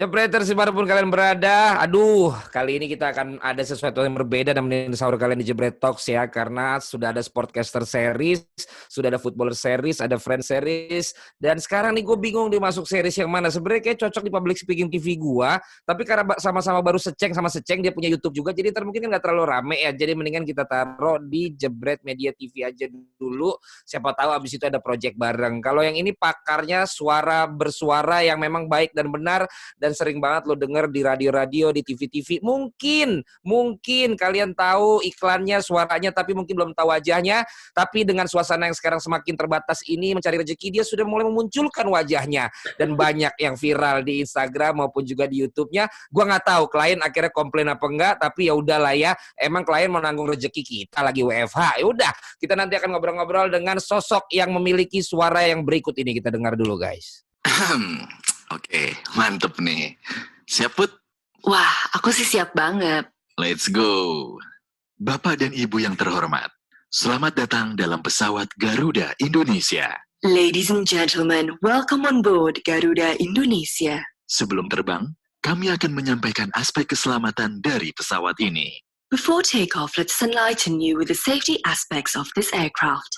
Jebreters dimanapun kalian berada, aduh, kali ini kita akan ada sesuatu yang berbeda dan menemani sahur kalian di Jebret Talks ya, karena sudah ada Sportcaster Series, sudah ada Footballer Series, ada Friends Series, dan sekarang nih gue bingung dia masuk series yang mana. Sebenarnya kayak cocok di Public Speaking TV gua, tapi karena sama-sama baru Seceng dia punya YouTube juga, jadi mungkin kan nggak terlalu rame ya, jadi mendingan kita taruh di Jebret Media TV aja dulu, siapa tahu abis itu ada project bareng. Kalau yang ini pakarnya suara bersuara yang memang baik dan benar, dan sering banget lo denger di radio-radio, di TV-TV. Mungkin kalian tahu iklannya, suaranya, tapi mungkin belum tahu wajahnya. Tapi dengan suasana yang sekarang semakin terbatas ini, mencari rezeki, dia sudah mulai memunculkan wajahnya. Dan banyak yang viral di Instagram maupun juga di YouTube-nya. Gua nggak tahu klien akhirnya komplain apa enggak, tapi ya udahlah ya. Emang klien mau nanggung rezeki kita lagi WFH. Ya udah, kita nanti akan ngobrol-ngobrol dengan sosok yang memiliki suara yang berikut ini. Kita dengar dulu, guys. Oke, mantep nih. Siap, Put? Wah, aku sih siap banget. Let's go. Bapak dan Ibu yang terhormat, selamat datang dalam pesawat Garuda Indonesia. Ladies and gentlemen, welcome on board Garuda Indonesia. Sebelum terbang, kami akan menyampaikan aspek keselamatan dari pesawat ini. Before takeoff, let's enlighten you with the safety aspects of this aircraft.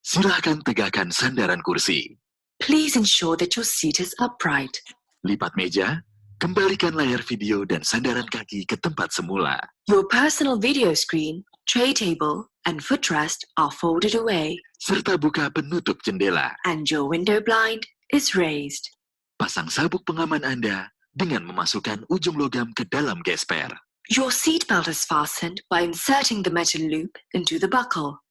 Silahkan tegakkan sandaran kursi. Please ensure that your seat is upright. Lipat meja, kembalikan layar video dan sandaran kaki ke tempat semula. Your personal video screen, tray table, and footrest are folded away. Serta buka penutup jendela. And your window blind is raised. Pasang sabuk pengaman Anda dengan memasukkan ujung logam ke dalam gesper. Your seatbelt is fastened by inserting the metal loop into the buckle.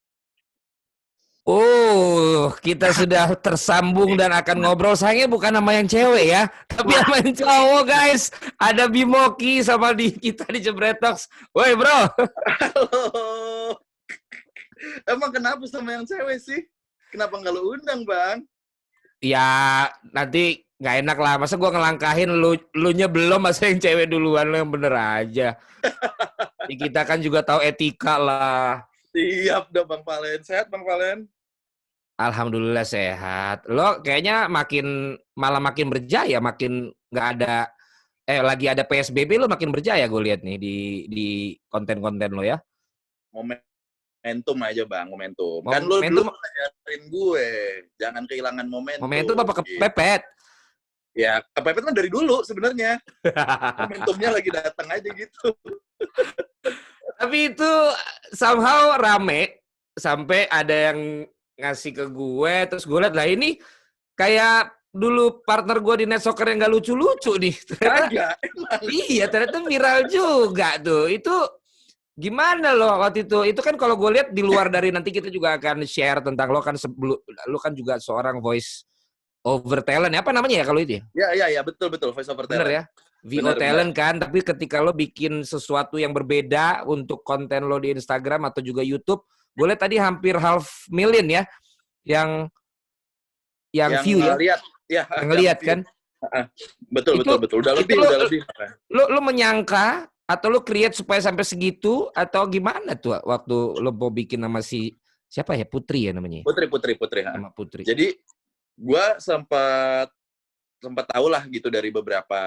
Oh, kita sudah tersambung dan akan ngobrol. Sayangnya bukan nama yang cewek ya, tapi nama yang cowok, guys. Ada Bimoki sama kita di Jebret Talks. Woi, bro. Halo. Emang kenapa sama yang cewek sih? Kenapa nggak lu undang, Bang? Ya, nanti nggak enak lah. Masa gua ngelangkahin lu-nya belum, masa yang cewek duluan, lu yang bener aja. Kita kan juga tahu etika lah. Siap dah, Bang Valen. Sehat, Bang Valen? Alhamdulillah sehat. Lo kayaknya malah makin berjaya, makin nggak ada, lagi ada PSBB lo makin berjaya gue lihat nih di konten-konten lo ya. Momentum aja, Bang, momentum. Kan lo dulu ngajarin gue, jangan kehilangan momentum. Momentum apa kepepet? Ya, kepepet kan dari dulu sebenarnya. Momentumnya lagi datang aja gitu. Tapi itu somehow rame, sampai ada yang ngasih ke gue, terus gue liat lah ini kayak dulu partner gue di Net Soccer yang gak lucu-lucu nih. Ternyata, iya, ternyata viral juga tuh. Itu gimana loh waktu itu? Itu kan kalau gue lihat di luar dari, nanti kita juga akan share tentang lo kan lo kan juga seorang voice over talent. Apa namanya ya kalau itu ya? Ya, betul voice over talent. Bener ya? VO talent kan, tapi ketika lo bikin sesuatu yang berbeda untuk konten lo di Instagram atau juga YouTube, gue lihat tadi hampir 500,000 ya, yang view ya, yang ngeliat kan? Betul. Udah lebih. Lo menyangka atau lo create supaya sampai segitu atau gimana tuh waktu lo mau bikin nama siapa ya, Putri ya namanya? Putri. Nama Putri. Jadi gue sempat tahu lah gitu dari beberapa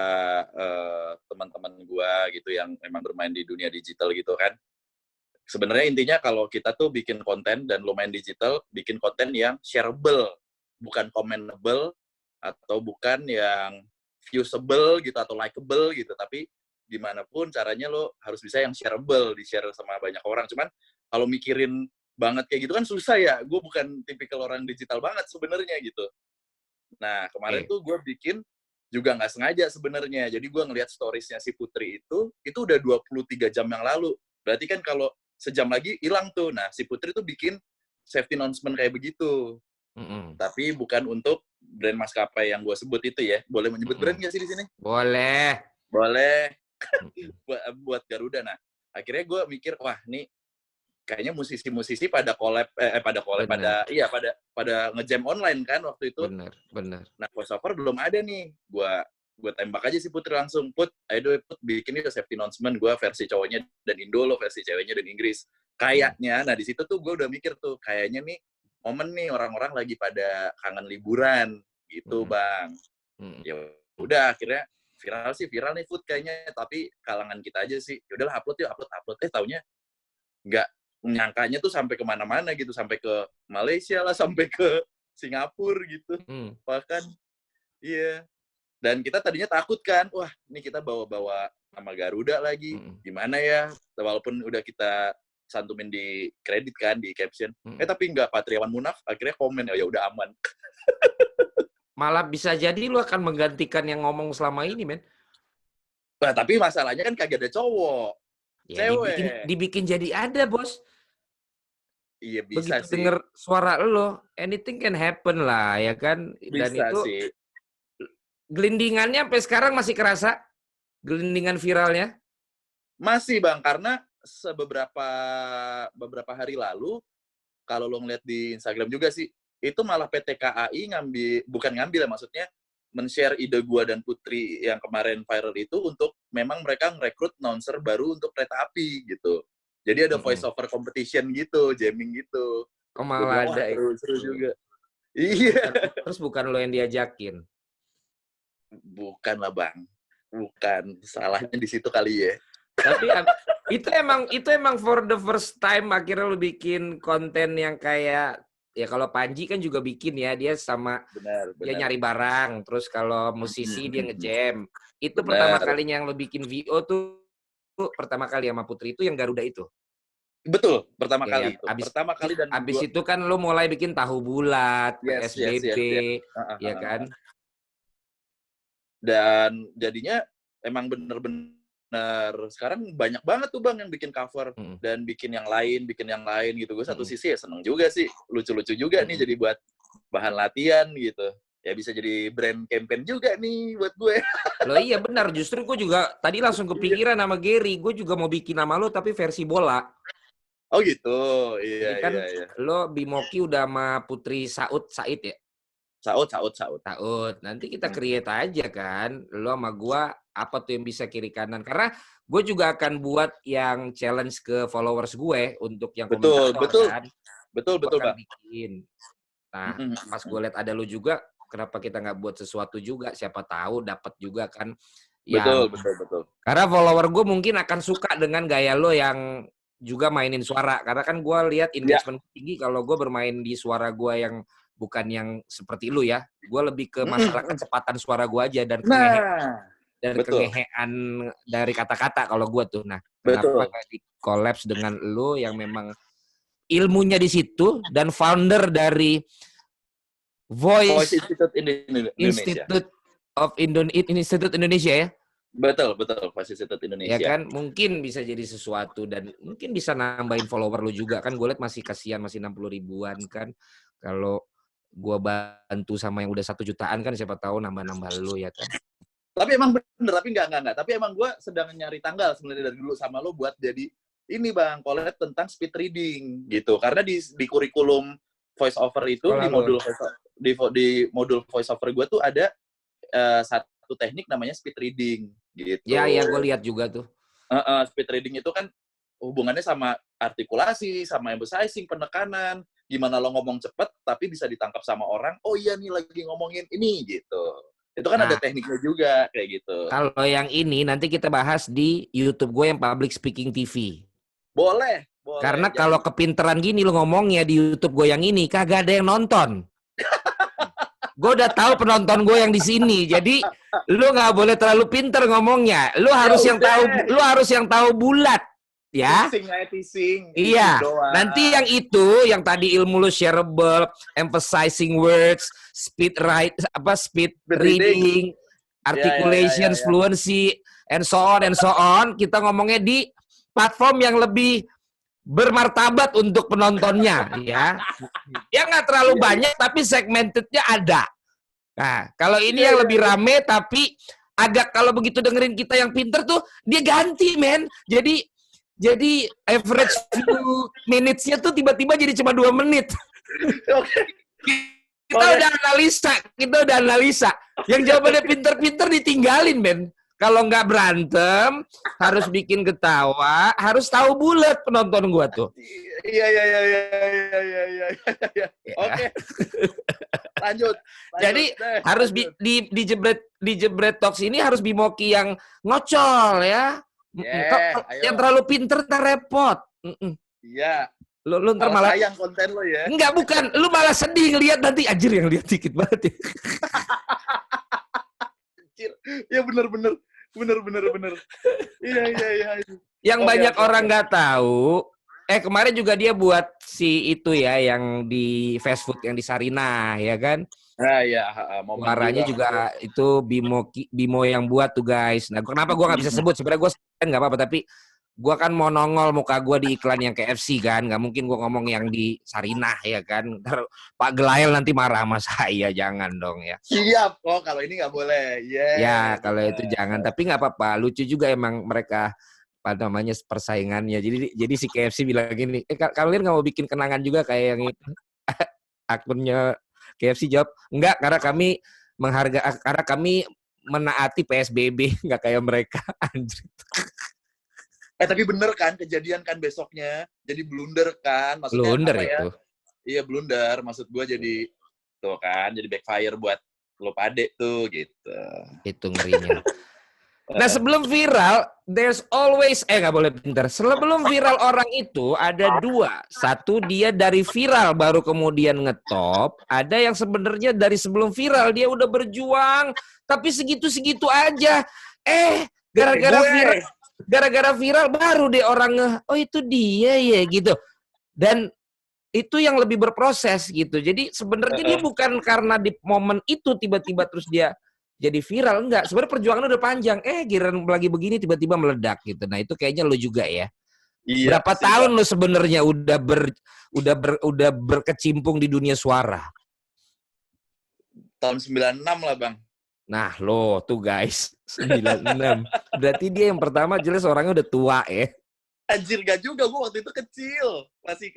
teman-teman gue gitu yang memang bermain di dunia digital gitu kan. Sebenarnya intinya kalau kita tuh bikin konten dan lo main digital, bikin konten yang shareable, bukan commentable atau bukan yang viewable gitu atau likeable gitu, tapi gimana pun caranya lo harus bisa yang shareable, di-share sama banyak orang. Cuman kalau mikirin banget kayak gitu kan susah ya. Gue bukan tipikal orang digital banget sebenarnya gitu. Nah, kemarin tuh gue bikin juga nggak sengaja sebenarnya. Jadi gue ngelihat storiesnya si Putri itu udah 23 jam yang lalu. Berarti kan kalau sejam lagi hilang tuh. Nah, si Putri tuh bikin safety announcement kayak begitu. Tapi bukan untuk brand maskapai yang gue sebut itu ya. Boleh menyebut brand nggak sih di sini? Boleh. Buat Garuda. Nah, akhirnya gue mikir, wah nih kayaknya musisi-musisi pada collab, pada nge-jam online kan waktu itu. Bener. Nah, voiceover belum ada nih. Gue tembak aja si Putri langsung. Put, ayo Put, bikin itu safety announcement. Gue versi cowoknya dan Indo, lo versi ceweknya dan Inggris. Kayaknya, nah di situ tuh gue udah mikir tuh, kayaknya nih momen nih orang-orang lagi pada kangen liburan gitu, Bang. Ya udah, akhirnya viral sih viral nih Food kayaknya, tapi kalangan kita aja sih. Ya udahlah upload yuk, upload. Taunya nggak nyangkanya tuh sampai kemana-mana gitu, sampai ke Malaysia lah, sampai ke Singapura gitu. Bahkan iya. Dan kita tadinya takut kan, wah ini kita bawa-bawa nama Garuda lagi, gimana ya? Walaupun udah kita santumin di kredit kan, di caption. Tapi nggak, Patriawan Munaf akhirnya komen, ya udah aman. Malah bisa jadi lu akan menggantikan yang ngomong selama ini, men. Nah, tapi masalahnya kan kagak ada cowok. Ya, cewek. Dibikin jadi ada, Bos. Iya, bisa begitu sih. Denger suara lo, anything can happen lah, ya kan? Dan Bisa itu sih. gelindingannya sampai sekarang masih kerasa? Gelindingan viralnya? Masih, Bang, karena beberapa hari lalu, kalau lo ngeliat di Instagram juga sih, itu malah PT KAI bukan ngambil ya, maksudnya men-share ide gua dan Putri yang kemarin viral itu untuk memang mereka ngerekrut announcer baru untuk kereta api gitu. Jadi ada voice over competition gitu, jamming gitu. Oh, malah ada seru juga. Iya. Terus bukan lo yang diajakin? Bukan lah, Bang. Bukan. Salahnya di situ kali ya. Tapi itu emang for the first time akhirnya lo bikin konten yang kayak, ya kalau Panji kan juga bikin ya, dia sama benar. Dia nyari barang, terus kalau musisi dia ngejam. Itu pertama kalinya yang lo bikin VO tuh pertama kali sama Putri itu yang Garuda itu. Betul, pertama ya, kali itu. Pertama kali dan abis itu kan lo mulai bikin tahu bulat, PSBB, ya kan? Dan jadinya emang bener-bener sekarang banyak banget tuh Bang yang bikin cover dan bikin yang lain gitu. Gue satu sisi ya seneng juga sih, lucu-lucu juga nih jadi buat bahan latihan gitu. Ya bisa jadi brand campaign juga nih buat gue. Loh iya benar, justru gue juga tadi langsung kepikiran sama Gary, gue juga mau bikin nama lo tapi versi bola. Oh gitu, iya. Kan lo Bimoki udah sama Putri Said ya? Saud. Nanti kita create aja kan, lo sama gue apa tuh yang bisa kiri kanan. Karena gue juga akan buat yang challenge ke followers gue untuk yang komentator kan. Betul Bang. Bikin. Nah pas gue liat ada lo juga, kenapa kita nggak buat sesuatu juga? Siapa tahu dapat juga kan. Betul. Karena follower gue mungkin akan suka dengan gaya lo yang juga mainin suara. Karena kan gue lihat engagement tinggi kalau gue bermain di suara gue yang bukan yang seperti lu ya. Gue lebih ke masalah kecepatan suara gue aja dan kengehean dari kata-kata kalau gue tuh. Nah, kenapa nggak di collabs dengan lu yang memang ilmunya di situ dan founder dari Voice Institute Indonesia ya? Betul, Voice Institute Indonesia. Ya kan, mungkin bisa jadi sesuatu dan mungkin bisa nambahin follower lu juga kan. Gue liat masih kasihan, masih 60 ribuan kan. Kalau gue bantu sama yang udah 1 jutaan kan siapa tahu nambah-nambah lu ya kan. Tapi emang bener, tapi enggak. Tapi emang gue sedang nyari tanggal sebenarnya dari dulu sama lo buat jadi ini Bang, collab tentang speed reading gitu. Karena di kurikulum voice over itu di modul voice over gue tuh ada satu teknik namanya speed reading gitu. Ya, gue lihat juga tuh. Speed reading itu kan hubungannya sama artikulasi, sama emphasizing, penekanan. Gimana lo ngomong cepet tapi bisa ditangkap sama orang, oh iya nih lagi ngomongin ini gitu. Itu kan ada tekniknya juga kayak gitu. Kalau yang ini nanti kita bahas di YouTube gue yang Public Speaking TV. Boleh. Karena kalau kepinteran gini lo ngomongnya di YouTube gue yang ini kagak ada yang nonton. Gue udah tahu penonton gue yang di sini. Jadi lu nggak boleh terlalu pinter ngomongnya. Lu harus yang tahu bulat. Ya. Teasing. Iya. Nanti yang tadi ilmu lu shareable, emphasizing words, speed reading, articulations, fluency, and so on. Kita ngomongnya di platform yang lebih bermartabat untuk penontonnya, ya. Yang nggak terlalu banyak, tapi segmentednya ada. Nah, kalau ini yang lebih rame, tapi agak kalau begitu dengerin kita yang pinter tuh, dia ganti, men. Jadi average few minutes-nya tuh tiba-tiba jadi cuma 2 menit. Kita udah analisa. Yang jawabannya pinter-pinter ditinggalin, men. Kalau nggak berantem, harus bikin ketawa, harus tahu bulat penonton gua tuh. Iya. Oke. Lanjut. Jadi deh, harus lanjut. di Jebret Talks ini harus Bimoki yang ngocol ya. Ayo. Yang terlalu pinter ntar repot. Iya. Lu ntar Malah malah sayang konten lo ya. enggak, bukan. Lu malah sedih ngeliat nanti, anjir yang lihat dikit banget ya. Iya bener. Iya. Yang Oke, banyak oke, orang oke. nggak tahu. Kemarin juga dia buat si itu ya yang di fast food yang di Sarinah ya kan. Nah iya, momen Suaranya juga itu Bimo yang buat tuh guys. Nah, kenapa gue nggak bisa sebut? Sebenarnya gue nggak apa-apa, tapi gue kan mau nongol muka gue di iklan yang KFC kan. Nggak mungkin gue ngomong yang di Sarinah ya kan. Ntar Pak Gelael nanti marah sama saya, jangan dong ya. Siap. Oh, kalau ini nggak boleh. Ya kalau itu jangan. Tapi nggak apa-apa. Lucu juga emang mereka apa namanya persaingannya. Jadi si KFC bilang gini, kalian nggak mau bikin kenangan juga kayak yang itu? Akunnya KFC jawab, enggak, karena kami menaati PSBB, enggak kayak mereka. Anjir. Tapi bener kan, kejadian kan besoknya. Jadi blunder kan. Maksudnya Blunder apa ya? itu. Iya, blunder. Maksud gue jadi, tuh kan, jadi backfire buat lo pade tuh, gitu. Itu ngerinya. Nah sebelum viral, there's always, nggak boleh pintar. Sebelum viral orang itu ada dua. Satu dia dari viral baru kemudian ngetop. Ada yang sebenarnya dari sebelum viral dia udah berjuang, tapi segitu-segitu aja. Gara-gara viral baru deh orang oh itu dia ya gitu. Dan itu yang lebih berproses gitu. Jadi sebenarnya dia bukan karena di momen itu tiba-tiba terus dia jadi viral, enggak. Sebenarnya perjuangannya udah panjang. Giliran lagi begini tiba-tiba meledak gitu. Nah, itu kayaknya lo juga ya. Iya, Berapa tahun lo sebenarnya udah berkecimpung di dunia suara? Tahun 96 lah, Bang. Nah, lo tuh guys, 96. Berarti dia yang pertama jelas orangnya udah tua ya. Anjir, gak juga. Gue waktu itu kecil. Masih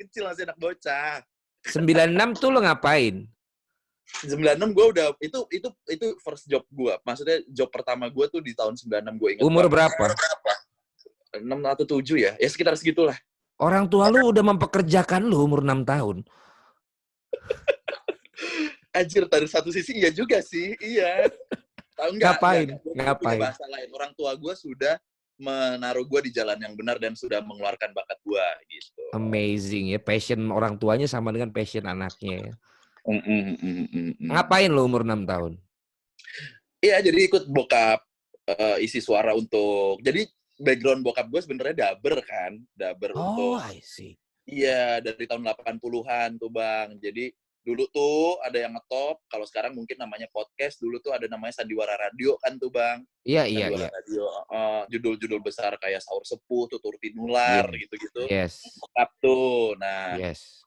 anak bocah. 96 tuh lo ngapain? 96 gue udah itu first job gue. Maksudnya job pertama gue tuh di tahun 96 gue ingat. Umur berapa? 6 atau 7 ya. Ya sekitar segitulah. Orang tua lu udah mempekerjakan lu umur 6 tahun. Anjir, dari satu sisi iya juga sih. Iya. Tahu enggak? Ngapain? Gue punya bahasa lain. Orang tua gue sudah menaruh gue di jalan yang benar dan sudah mengeluarkan bakat gue gitu. Amazing ya, passion orang tuanya sama dengan passion anaknya ya. Ngapain lo umur 6 tahun? Iya, jadi ikut bokap isi suara untuk. Jadi background bokap gue sebenarnya daber kan, untuk. I see. Iya, dari tahun 80-an tuh, Bang. Jadi dulu tuh ada yang ngetop, kalau sekarang mungkin namanya podcast, dulu tuh ada namanya Sandiwara Radio kan tuh, Bang. Iya. Radio, judul-judul besar kayak Saur Sepuh, Tutur Tinular, gitu-gitu. Yes. Bokap tuh. Nah, yes.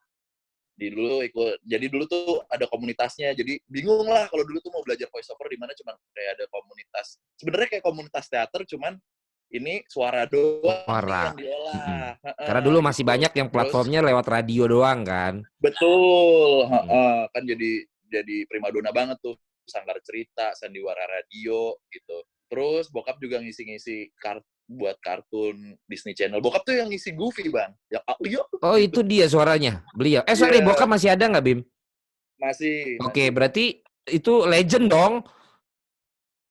Jadi dulu tuh ada komunitasnya, jadi bingung lah kalau dulu tuh mau belajar voice over di mana, cuman kayak ada komunitas, sebenarnya kayak komunitas teater, cuman ini suara doang yang diolah. Karena dulu masih banyak yang platformnya lewat radio doang kan. Betul. Kan jadi primadona banget tuh, Sanggar Cerita, Sandiwara Radio gitu. Terus bokap juga ngisi-ngisi buat kartun Disney Channel. Bokap tuh yang ngisi Goofy, Bang. Oh, itu dia suaranya. Beliau. Sorry, bokap masih ada nggak, Bim? Masih. Oke, berarti itu legend dong.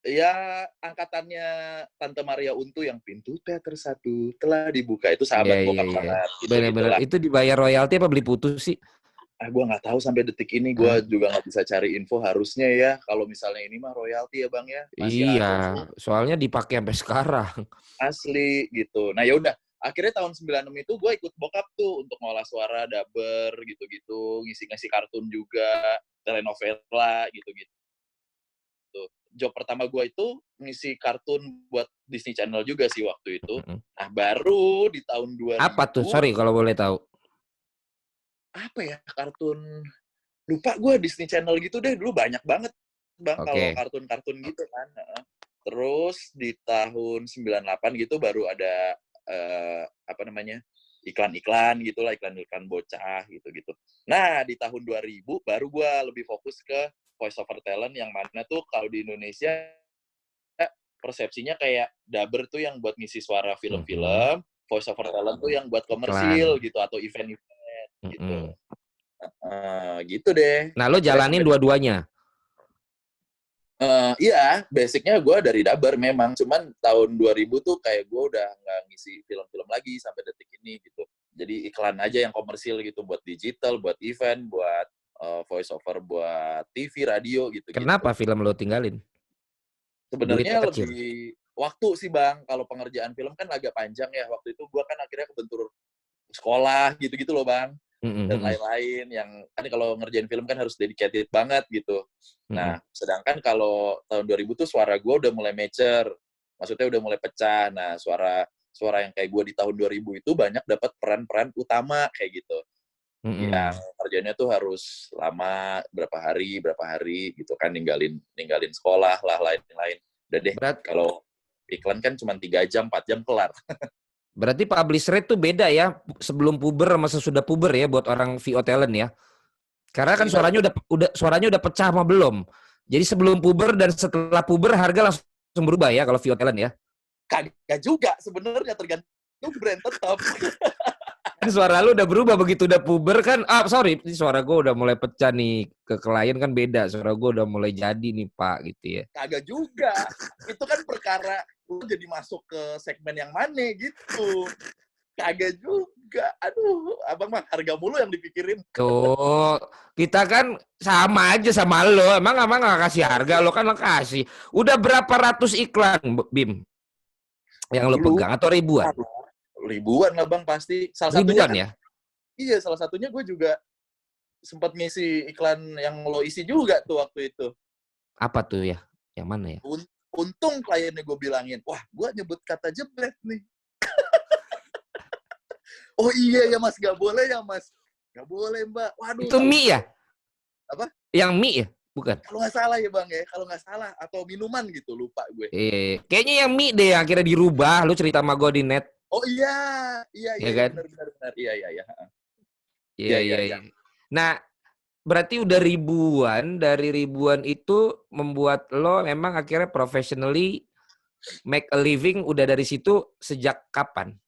Ya, angkatannya Tante Maria Untu yang pintu teater 1 telah dibuka. Itu sahabat bokap banget. Bener-bener. Itu dibayar royalti apa beli putus sih? Gue nggak tahu sampai detik ini, gue juga nggak bisa cari info. Harusnya ya, kalau misalnya ini mah royalti ya, Bang ya. Iya, soalnya dipakai sampai sekarang. Asli gitu. Nah ya udah, akhirnya tahun 96 itu gue ikut bokap tuh untuk ngolah suara, daber gitu-gitu, ngisi-ngisi kartun juga, telenovela gitu-gitu. Job pertama gue itu ngisi kartun buat Disney Channel juga sih waktu itu. Nah baru di tahun 2000. Apa tuh? Sorry kalau boleh tahu. Apa ya, kartun, lupa gue, Disney Channel gitu deh, dulu banyak banget, Bang, kalau kartun-kartun gitu kan. Terus di tahun 98 gitu baru ada iklan-iklan gitulah, iklan-iklan bocah gitu-gitu. Nah, di tahun 2000 baru gue lebih fokus ke voice over talent, yang mana tuh kalau di Indonesia persepsinya kayak daber tuh yang buat ngisi suara film-film, voice over talent tuh yang buat komersil gitu atau event-event gitu. Gitu deh. Nah, lo jalanin dua-duanya. Iya, basicnya gue dari Dabar memang. Cuman tahun 2000 tuh kayak gue udah nggak ngisi film-film lagi sampai detik ini gitu. Jadi iklan aja yang komersil gitu buat digital, buat event, buat voice over, buat TV, radio gitu-gitu. Kenapa film lo tinggalin? Duitnya Sebenarnya kecil. lebih waktu sih Bang. Kalau pengerjaan film kan agak panjang ya. Waktu itu gue kan akhirnya kebentur sekolah gitu-gitu loh Bang. Dan Mm-mm. lain-lain yang kan kalau ngerjain film kan harus dedicated banget gitu. Mm-mm. Nah, sedangkan kalau tahun 2000 tuh suara gue udah mulai mature, maksudnya udah mulai pecah. Nah, suara yang kayak gue di tahun 2000 itu banyak dapat peran-peran utama kayak gitu. Yang Mm-mm. kerjanya tuh harus lama, berapa hari gitu kan, ninggalin sekolah lah, lain-lain. Udah deh, Berat, kalau iklan kan cuma 3 jam, 4 jam kelar. berarti publish rate tuh beda ya sebelum puber sama sesudah puber ya buat orang VO talent ya. Karena kan Gimana tuh? suaranya udah pecah sama belum. Jadi sebelum puber dan setelah puber harga langsung berubah ya kalau VO talent ya. Kagak juga sebenarnya, tergantung brand tetap. Kan suara lu udah berubah begitu udah puber kan. Ah, sorry, ini suara gue udah mulai pecah nih. Ke klien kan beda. Suara gue udah mulai jadi nih, Pak, gitu ya. Kagak juga. Itu kan perkara lu jadi masuk ke segmen yang mana gitu. Kagak juga. Aduh, abang mah harga mulu yang dipikirin. Tuh, kita kan sama aja sama lo. Emang gak kasih harga, lo kan lo kasih. Udah berapa ratus iklan, Bim, yang lo Dulu, pegang? Atau ribuan? ribuan lah bang pasti. Salah satunya Ribuan kan, ya? iya salah satunya gue juga sempat ngisi iklan yang lo isi juga tuh waktu itu. Apa tuh ya? Yang mana ya? Untung kliennya gue bilangin, wah gue nyebut kata jebret nih. Oh iya ya mas, gak boleh ya mas. Gak boleh mbak. Waduh. Itu mie ya? Apa? Yang mie ya? Bukan? Kalau nggak salah ya bang ya, kalau nggak salah. Atau minuman gitu, lupa gue. Kayaknya yang mie deh yang akhirnya dirubah. Lu cerita sama gue di net. Oh iya, Ya kan? benar. Iya. Iya. Iya. Nah, berarti udah ribuan. Dari ribuan itu membuat lo memang akhirnya professionally make a living udah dari situ sejak kapan?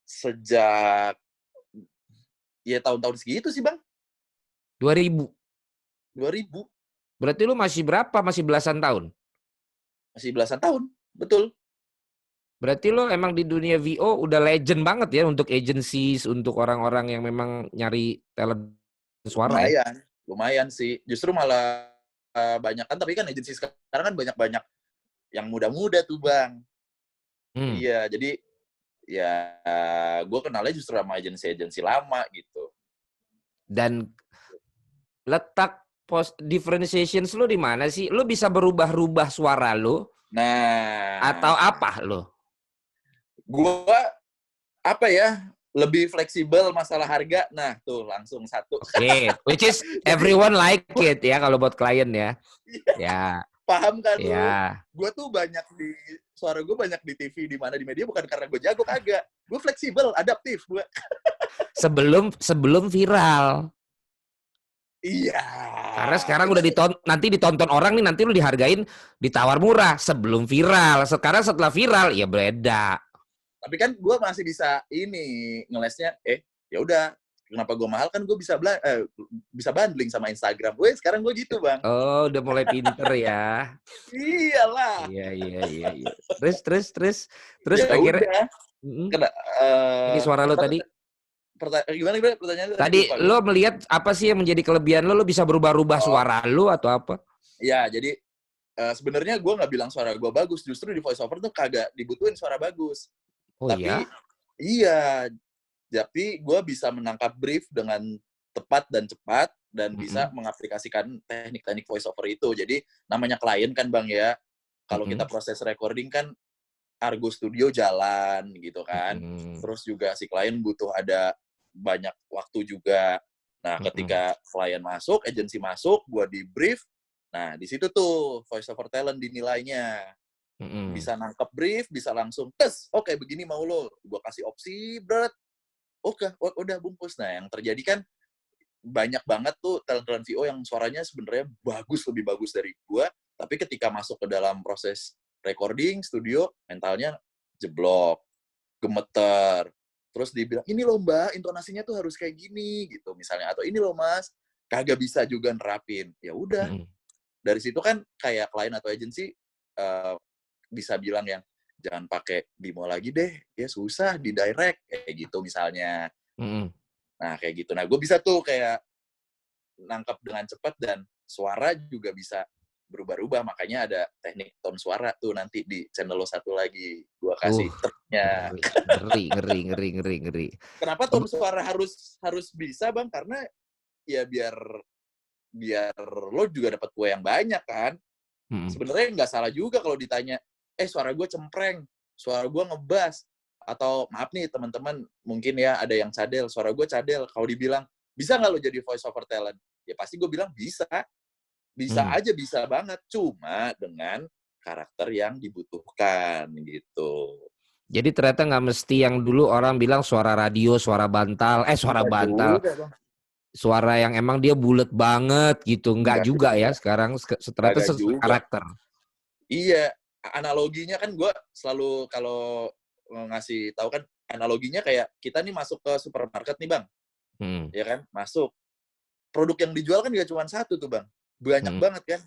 Sejak ya tahun-tahun segitu sih bang, 2000. 2000. Berarti lu masih berapa? Masih belasan tahun? Masih belasan tahun, betul. Berarti lo emang di dunia VO udah legend banget ya untuk agencies, untuk orang-orang yang memang nyari talent suara ya? Lumayan sih. Justru malah banyak kan, tapi kan agensi sekarang kan banyak-banyak yang muda-muda tuh bang. Hmm. Iya, jadi ya gue kenalnya justru sama agensi-agensi lama gitu. Dan letak differentiations lu di mana sih? Lu bisa berubah-ubah suara lu Nah, atau apa lu? gue apa ya, lebih fleksibel masalah harga. Nah, tuh langsung satu. Oke, which is everyone like it ya kalau buat klien ya. Ya, Paham kan lu? ya. Gue tuh suara gue banyak di TV, di mana di media, bukan karena gue jago, kagak. Gue fleksibel, adaptif gue. Sebelum viral. Iya. Karena sekarang udah nanti ditonton orang nih, nanti lu dihargain ditawar murah sebelum viral. Sekarang setelah viral ya beda. Tapi kan gue masih bisa ini ngelesnya. Ya udah, kenapa gue mahal, kan gue bisa bundling sama Instagram. Sekarang gue gitu bang. Oh, udah mulai pinter ya. Iyalah. Iya. Terus Ya akhirnya. udah. Ini suara lo tadi. Gimana pertanyaannya Tadi lupa, lo melihat apa sih yang menjadi kelebihan lo? Lo bisa berubah-ubah suara lo atau apa? Ya, jadi sebenarnya gue nggak bilang suara gue bagus. Justru di voice over tuh kagak dibutuhin suara bagus. Oh Tapi iya? iya, tapi gue bisa menangkap brief dengan tepat dan cepat dan bisa mengaplikasikan teknik-teknik voice over itu. Jadi namanya klien kan bang ya, kalau kita proses recording kan Argo Studio jalan gitu kan. Terus juga si klien butuh ada banyak waktu juga. Nah, ketika klien masuk, agensi masuk, gue di brief. Nah, di situ tuh voice over talent dinilainya. Bisa nangkep brief, bisa langsung tes. Oke, begini mau lo. Gue kasih opsi, berat. Oke, udah bungkus. Nah, yang terjadi kan banyak banget tuh talent-talent VO yang suaranya sebenarnya lebih bagus dari gue. Tapi ketika masuk ke dalam proses recording, studio, mentalnya jeblok, gemeter, terus dibilang, ini loh mbak, intonasinya tuh harus kayak gini, gitu misalnya. Atau ini loh mas, kagak bisa juga nerapin. Ya udah, dari situ kan kayak klien atau agensi bisa bilang yang, jangan pakai Bimo lagi deh, ya susah di direct, kayak gitu misalnya. Nah, kayak gitu. Nah, gue bisa tuh kayak nangkep dengan cepat dan suara juga bisa berubah-ubah. Makanya ada teknik tone suara tuh nanti di channel lo satu lagi. Gue kasih triknya. Ngeri. Kenapa tone suara harus bisa, Bang? Karena ya biar lo juga dapat kue yang banyak kan. Sebenarnya nggak salah juga kalau ditanya, suara gue cempreng, suara gue ngebas, atau maaf nih teman-teman, mungkin ya ada yang cadel, suara gue cadel. Kalau dibilang, bisa nggak lo jadi voice over talent? Ya pasti gue bilang bisa. Bisa aja, bisa banget. Cuma dengan karakter yang dibutuhkan gitu. Jadi ternyata nggak mesti yang dulu orang bilang suara radio, suara bantal, suara yang emang dia bulat banget gitu. Nggak juga ya sekarang, ternyata sesuai karakter. Iya, analoginya kan gue selalu kalau ngasih tahu kan, analoginya kayak kita nih masuk ke supermarket nih Bang. Ya kan, masuk. Produk yang dijual kan gak cuma satu tuh Bang. Banyak banget kan.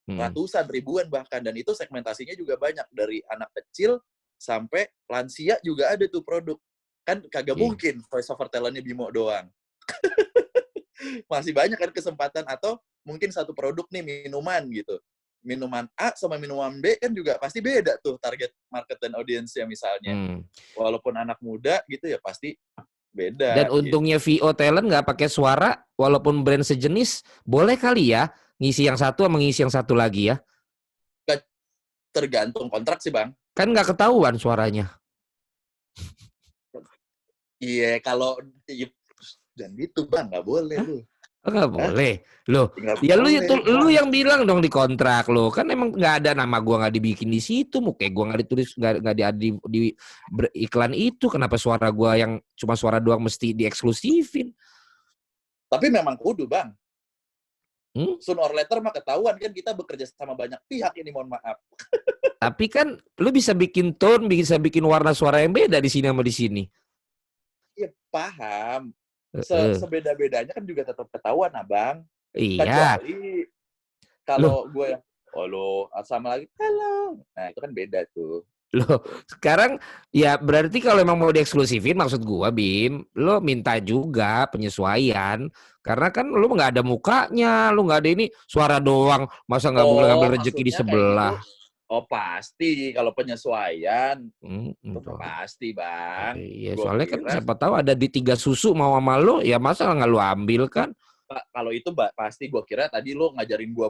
Ratusan, ribuan bahkan. Dan itu segmentasinya juga banyak. Dari anak kecil sampai lansia juga ada tuh produk. Kan kagak mungkin voice over talent-nya Bimo doang. Masih banyak kan kesempatan. Atau mungkin satu produk nih minuman gitu. Minuman A sama minuman B kan juga pasti beda tuh target market dan audiensnya misalnya. Walaupun anak muda gitu ya pasti beda. Dan untungnya VO Talent nggak pakai suara, walaupun brand sejenis, boleh kali ya ngisi yang satu sama ngisi yang satu lagi ya? Tergantung kontrak sih Bang. Kan nggak ketahuan suaranya. Iya, kalau dan gitu Bang, nggak boleh lu. Nggak boleh. Loh, ya lu yang bilang dong di kontrak lo. Kan emang nggak ada nama gua, nggak dibikin di situ. Muka gua nggak ditulis, nggak di iklan itu. Kenapa suara gua yang cuma suara doang mesti dieksklusifin? Tapi memang kudu Bang. Sooner or later mah ketahuan kan kita bekerja sama banyak pihak ini, mohon maaf. Tapi kan lu bisa bikin tone, bisa bikin warna suara yang beda di sini sama di sini. Iya, paham. Sebeda-bedanya kan juga tetap ketahuan, Abang. Iya. Kecuali kalau gue yang, halo, sama lagi, halo. Nah, itu kan beda tuh. Loh, sekarang ya berarti kalau emang mau dieksklusifin, maksud gua Bim, lo minta juga penyesuaian. Karena kan lo nggak ada mukanya, lo nggak ada ini, suara doang. Masa nggak boleh ngambil rezeki di sebelah? Gitu. Oh pasti, kalau penyesuaian, itu pasti Bang. Iya, soalnya kan siapa tahu ada di 3 susu mau sama lo, ya masa nggak lo ambil kan? Pak, kalau itu pasti gue kira tadi lo ngajarin gue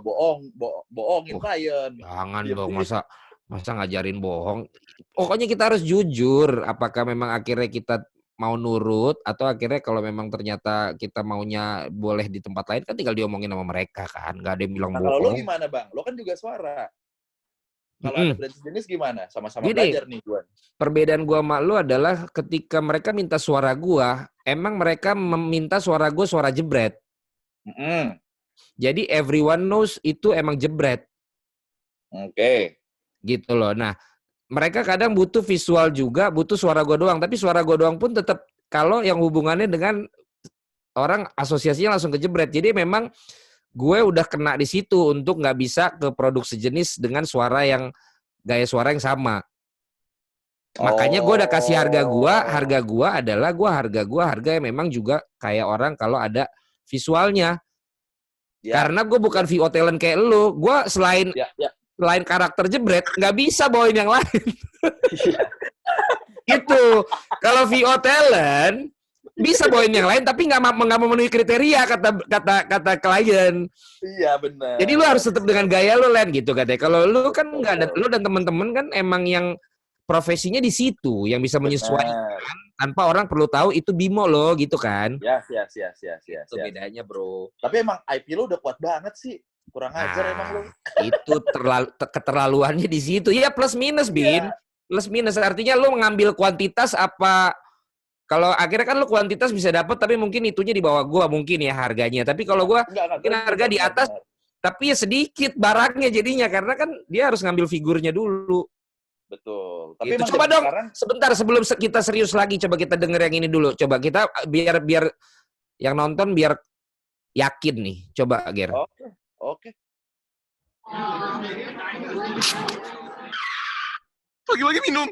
bohongin klien. Jangan dong, masa ngajarin bohong. Pokoknya kita harus jujur, apakah memang akhirnya kita mau nurut, atau akhirnya kalau memang ternyata kita maunya boleh di tempat lain, kan tinggal diomongin sama mereka kan, nggak ada yang bilang bohong. Kalau lo gimana Bang? Lo kan juga suara. Kalau ada brand sejenis gimana? Sama-sama belajar nih gue. Perbedaan gue sama lo adalah ketika mereka minta suara gue, emang mereka meminta suara gue suara jebret. Jadi everyone knows itu emang jebret. Oke. Gitu loh. Nah, mereka kadang butuh visual juga, butuh suara gue doang. Tapi suara gue doang pun tetap kalau yang hubungannya dengan orang asosiasinya langsung ke jebret. Jadi memang gue udah kena di situ untuk nggak bisa ke produk sejenis dengan suara yang gaya suara yang sama. Makanya gue udah kasih harga gue adalah harga yang memang juga kayak orang kalau ada visualnya. Ya. Karena gue bukan VO talent kayak lu, gue selain karakter jebret nggak bisa bawain yang lain. Gitu. Kalau VO talent bisa bawain yang lain tapi nggak memenuhi kriteria kata klien. Iya benar. Jadi lu harus tetap dengan gaya lu Len gitu katanya. Kalau lu kan nggak ada, lu dan teman-teman kan emang yang profesinya di situ yang bisa menyesuaikan tanpa orang perlu tahu itu Bimo lo gitu kan. Ya. Itu bedanya bro. Tapi emang IP lu udah kuat banget sih. Kurang ajar emang lu. Itu keterlaluannya di situ. Ya plus minus Bin. Plus minus artinya lu mengambil kuantitas apa. Kalau akhirnya kan lu kuantitas bisa dapat tapi mungkin itunya di bawah gua mungkin ya harganya. Tapi kalau gua mungkin harga di atas tapi ya sedikit barangnya jadinya karena kan dia harus ngambil figurnya dulu. Betul. Tapi Gitu. emang Coba zaman dong, sekarang, sebentar sebelum kita serius lagi, coba kita denger yang ini dulu. Coba kita biar yang nonton biar yakin nih. Coba, Ger. oke. Pagi-pagi minum.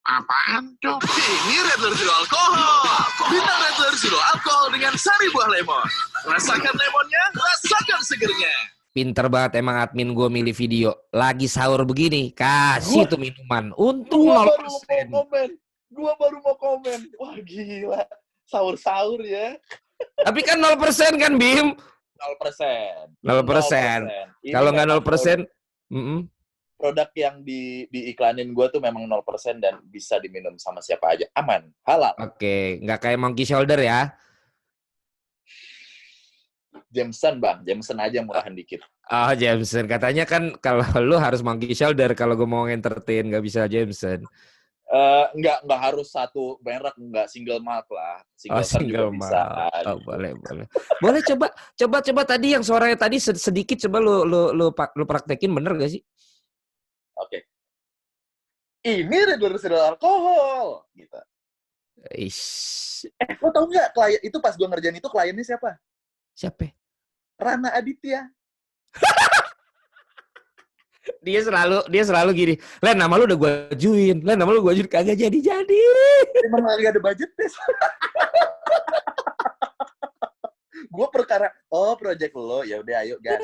Apaan tuh? Ini Red Letter Zero Alkohol. Bintang Red Letter Zero Alkohol dengan sari buah lemon. Rasakan lemonnya, rasakan segernya. Pinter banget emang admin gue milih video. Lagi sahur begini, kasih tuh minuman. Untung Gua 0%. baru mau komen. Wah, gila. Sahur-sahur ya. Tapi kan 0% kan, Bim? 0%. 0%. Ini Kalau nggak memang 0%, produk yang diiklanin gue tuh memang 0% dan bisa diminum sama siapa aja. Aman, halal. oke. Nggak kayak Monkey Shoulder ya? Jameson, Bang. Jameson aja murahan dikit. Oh, Jameson. Katanya kan kalau lu harus Monkey Shoulder. Kalau gue mau entertain, nggak bisa Jameson. Nggak harus satu merek, nggak single malt lah. Single juga bisa. malt. Oh, boleh. Boleh coba tadi yang suaranya tadi sedikit coba lu praktekin, bener gak sih? Oke. Ini Red Letter Zero Alkohol. Gitu. Ish. Lo tau nggak klien itu pas gue ngerjain itu kliennya siapa? Siapa? Rana Aditya. Dia selalu gini. Len, nama lu udah gue ajuin. Kagak jadi. Emang lagi ada budget deh. Gue perkara, project lo, ya udah ayo gas.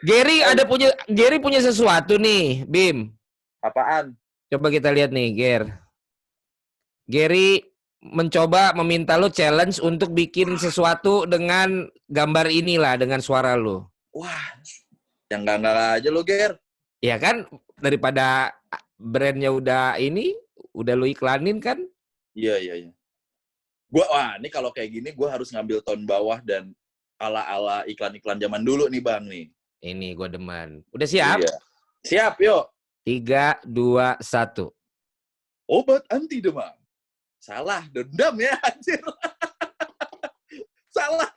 Gary punya sesuatu nih, Bim. Apaan? Coba kita lihat nih, Gary mencoba meminta lu challenge untuk bikin sesuatu dengan gambar inilah, dengan suara lu. Wah, yang enggak aja lo, Ger. Ya kan, daripada brandnya udah lu iklanin kan? Iya. Ini kalau kayak gini, gue harus ngambil tone bawah dan ala-ala iklan-iklan zaman dulu nih, Bang, nih. Ini gue demen. Udah siap? Iya. Siap, yuk. 3, 2, 1. Obat anti demam. Salah, dendam ya, anjir. Salah.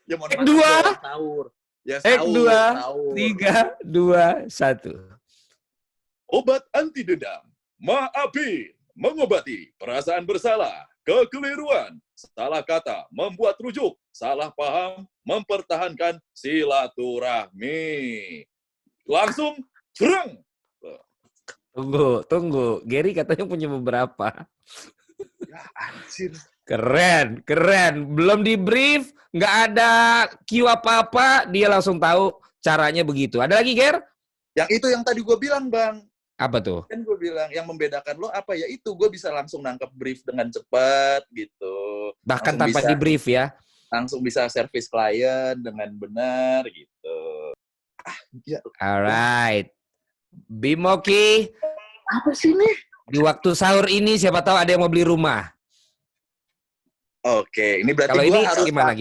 Ya mohon maaf. Dua. Sahur. Ya, 2, 3, 2, 1. Obat anti dendam. Maafin, mengobati perasaan bersalah, kekeliruan, salah kata, membuat rujuk, salah paham, mempertahankan silaturahmi. Langsung, serang. Tunggu. Gary katanya punya beberapa. Ya, anjir. Keren. Belum di brief, nggak ada cue apa-apa, dia langsung tahu caranya begitu. Ada lagi, Ger? Yang itu yang tadi gue bilang, Bang. Apa tuh? Kan gue bilang, yang membedakan lo apa ya itu, gue bisa langsung nangkep brief dengan cepat, gitu. Bahkan Langsung tanpa di brief ya? Langsung bisa service klien dengan benar, gitu. Ya. Alright. Bimoki. Apa sih nih? Di waktu sahur ini siapa tahu ada yang mau beli rumah. Oke, ini berarti kalau gue ini harus gimana?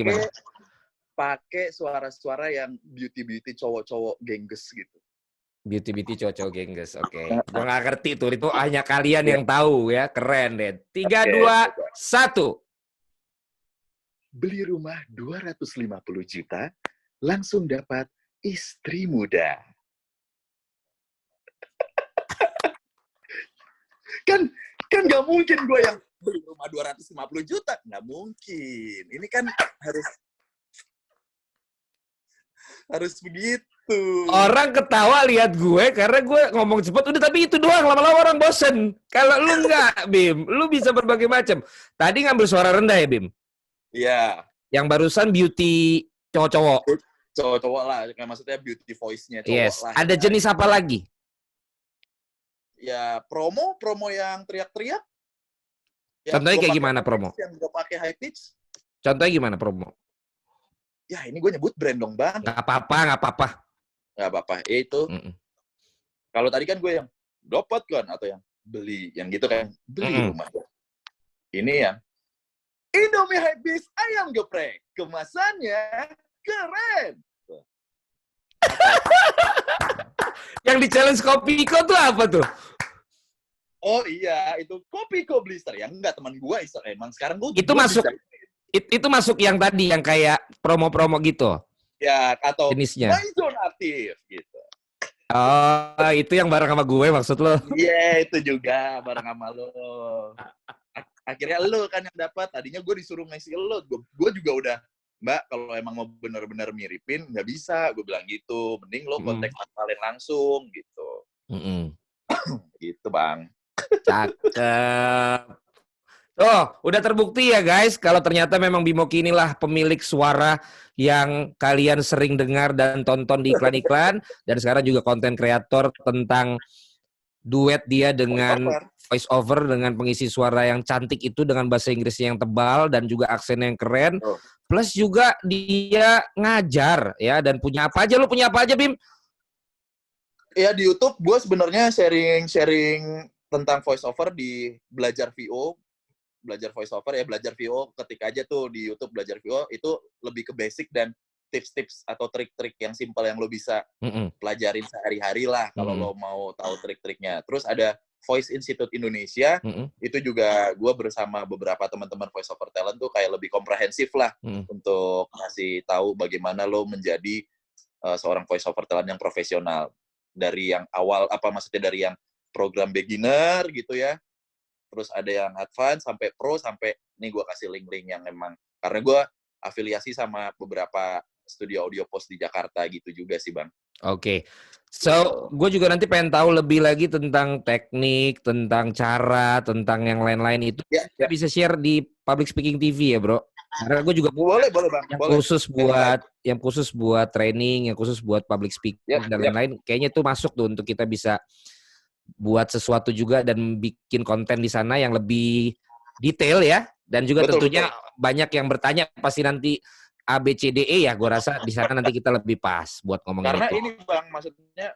pakai suara-suara yang beauty cowok-cowok gengges gitu. Beauty cowok-cowok gengges. Oke. Gue nggak ngerti tuh. Itu hanya kalian yang tahu ya. Keren deh. 3, 2, 1. Beli rumah 250 juta, langsung dapat istri muda. kan nggak mungkin gue yang beli rumah 250 juta. Nggak mungkin. Ini kan harus begitu. Orang ketawa lihat gue karena gue ngomong cepat. Udah, tapi itu doang. Lama-lama orang bosen. Kalau lu enggak, Bim. Lu bisa berbagai macam. Tadi ngambil suara rendah ya, Bim? Iya. Yang barusan beauty cowok-cowok. Cowok-cowok lah. Maksudnya beauty voice-nya cowok Yes. lah. Ada jenis apa lagi? Ya, promo yang teriak-teriak. Ya, Contohnya kayak gua gimana pakai promo? Yang gue pakai high pitch. Contohnya gimana promo? Ya, ini gue nyebut brand dong, Bang. Nggak apa-apa. Nggak apa-apa. Itu. Mm-mm. Kalau tadi kan gue yang dapatkan atau yang beli. Yang gitu kan. Beli rumah. Ini yang Indomie Hypebeast ayam geprek. Kemasannya keren. Yang di challenge Kopiko tuh apa tuh? Oh iya, itu Kopiko Blister. Yang enggak, teman gue emang sekarang gue Itu masuk yang tadi yang kayak promo-promo gitu. Ya, atau jenisnya. My Zone Aktif gitu. Oh, itu yang bareng sama gue maksud lo? Iya, itu juga bareng sama lo. Akhirnya lo kan yang dapat. Tadinya gue disuruh ngisi lo. Gue juga udah, Mbak, kalau emang mau benar-benar miripin, nggak bisa. Gue bilang gitu. Mending lo kontak kalian langsung gitu. Gitu, Bang. Cakep. Oh, udah terbukti ya guys, kalau ternyata memang Bimoki inilah pemilik suara yang kalian sering dengar dan tonton di iklan-iklan, dan sekarang juga konten kreator tentang duet dia dengan voice over dengan pengisi suara yang cantik itu dengan bahasa Inggrisnya yang tebal dan juga aksennya yang keren. Plus juga dia ngajar ya, dan punya apa aja, lu punya apa aja Bim? Ya di YouTube gue sebenarnya sharing tentang voice over di belajar VO. Belajar voice over ya, belajar VO, ketik aja tuh di YouTube belajar VO, itu lebih ke basic dan tips-tips atau trik-trik yang simpel yang lo bisa pelajarin sehari-hari lah kalau lo mau tahu trik-triknya. Terus ada Voice Institute Indonesia, itu juga gue bersama beberapa teman-teman voice over talent tuh kayak lebih komprehensif lah untuk ngasih tahu bagaimana lo menjadi seorang voice over talent yang profesional. Dari yang awal, maksudnya dari yang program beginner gitu ya, terus ada yang advance sampai pro, sampai nih gue kasih link-link yang emang karena gue afiliasi sama beberapa studio audio post di Jakarta gitu juga sih Bang. Oke. So, gue juga nanti pengen tahu lebih lagi tentang teknik, tentang cara, tentang yang lain-lain itu. Kita bisa share di Public Speaking TV ya, Bro. Karena gue juga boleh Bang. Yang khusus buat training, yang khusus buat public speaking dan lain-lain. Kayaknya itu masuk tuh untuk kita bisa buat sesuatu juga dan bikin konten di sana yang lebih detail ya, dan juga tentunya banyak yang bertanya pasti nanti A, B, C, D, E ya, gue rasa di sana nanti kita lebih pas buat ngomongin karena itu. Karena ini Bang, maksudnya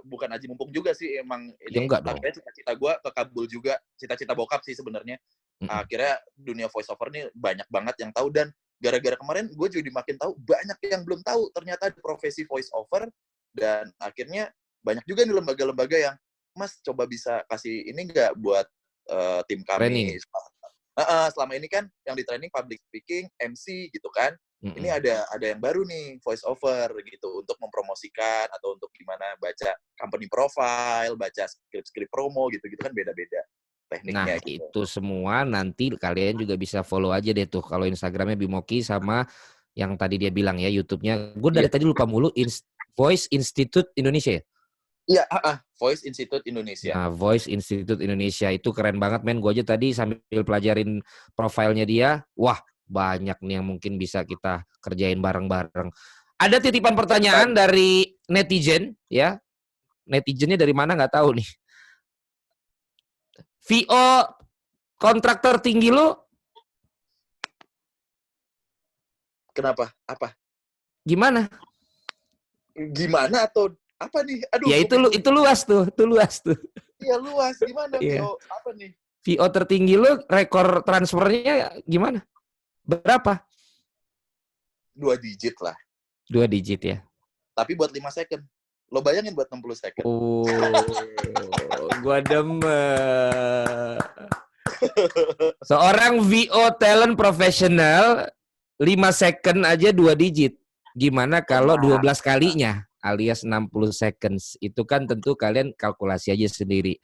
bukan aji mumpung juga sih, emang ini akhirnya cita-cita gue kekabul juga, cita-cita bokap sih sebenarnya. Akhirnya dunia voice over ini banyak banget yang tahu, dan gara-gara kemarin gue jadi makin tahu banyak yang belum tahu ternyata ada profesi voice over, dan akhirnya banyak juga nih lembaga-lembaga yang Mas coba bisa kasih ini nggak buat tim kami. Selama ini kan yang di training public speaking, MC gitu kan. Ini ada yang baru nih, voice over gitu, untuk mempromosikan atau untuk gimana baca company profile, baca skrip promo gitu kan, beda-beda tekniknya. Nah gitu. Itu semua nanti kalian juga bisa follow aja deh tuh kalau Instagramnya Bimoki sama yang tadi dia bilang ya YouTube-nya. Gue dari tadi lupa mulu, Voice Institute Indonesia. Iya, Voice Institute Indonesia. Nah, Voice Institute Indonesia itu keren banget, men. Gue aja tadi sambil pelajarin profilnya dia, wah banyak nih yang mungkin bisa kita kerjain bareng-bareng. Ada titipan pertanyaan dari netizen, ya. Netizennya dari mana nggak tahu nih. VO kontrak tertinggi lo? Kenapa? Apa? Gimana? Gimana atau apa nih? Aduh. Ya itu luas tuh. Iya luas. Gimana VO? Apa nih? VO tertinggi lo, rekor transfernya gimana? Berapa? 2 digit lah. 2 digit ya. Tapi buat 5 second. Lo bayangin buat 60 second. Oh, gua demen. Seorang VO talent profesional 5 second aja 2 digit. Gimana kalau 12 kalinya alias 60 seconds? Itu kan tentu kalian kalkulasi aja sendiri.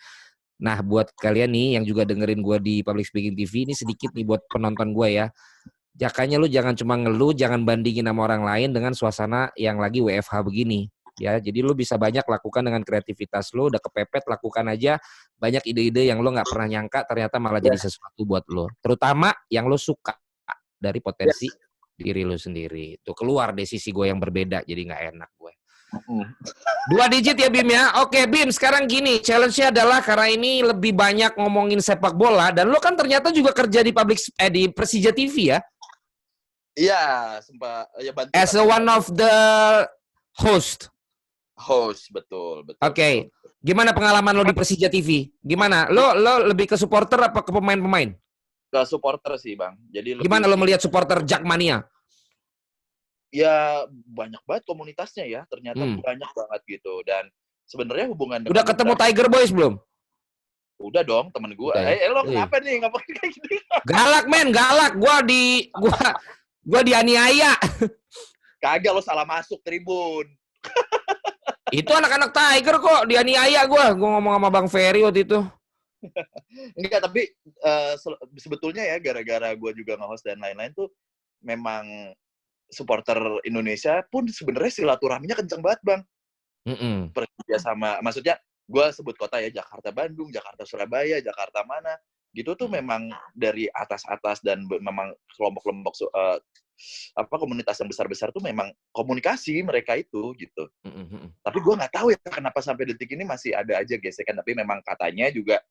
Nah, buat kalian nih yang juga dengerin gue di Public Speaking TV, ini sedikit nih buat penonton gue ya. Jakanya lu jangan cuma ngeluh, jangan bandingin sama orang lain dengan suasana yang lagi WFH begini. Ya, jadi lu bisa banyak lakukan dengan kreativitas lu, udah kepepet lakukan aja banyak ide-ide yang lu nggak pernah nyangka ternyata malah jadi sesuatu buat lu. Terutama yang lu suka dari potensi diri lu sendiri. Tuh keluar deh sisi gue yang berbeda, jadi nggak enak gue. 2 digit ya Bim ya. Oke Bim, sekarang gini, challenge-nya adalah karena ini lebih banyak ngomongin sepak bola dan lo kan ternyata juga kerja di di Persija TV ya. Iya, sempat ya bantu. As one of the host, betul. Oke. Gimana pengalaman lo di Persija TV? Gimana? Lo lebih ke supporter apa ke pemain-pemain? Ke supporter sih, Bang. Jadi gimana lo melihat supporter Jakmania? Ya banyak banget komunitasnya ya, ternyata banyak banget gitu, dan sebenarnya hubungan udah ketemu Tiger Boys belum? Udah dong, temen gue. Lo kenapa nih ngapain kayak gini? Galak men, galak. Gua dianiaya. Kagak, lo salah masuk tribun. Itu anak-anak Tiger kok, dianiaya gue ngomong sama Bang Ferry waktu itu. Enggak, tapi sebetulnya ya gara-gara gue juga nge-host dan lain-lain tuh memang supporter Indonesia pun sebenarnya silaturahminya kenceng banget, Bang. Persija sama, maksudnya gue sebut kota ya, Jakarta Bandung, Jakarta Surabaya, Jakarta mana, gitu tuh memang dari atas-atas dan memang kelompok-kelompok komunitas yang besar-besar tuh memang komunikasi mereka itu gitu. Tapi gue nggak tahu ya kenapa sampai detik ini masih ada aja gesekan. Tapi memang katanya juga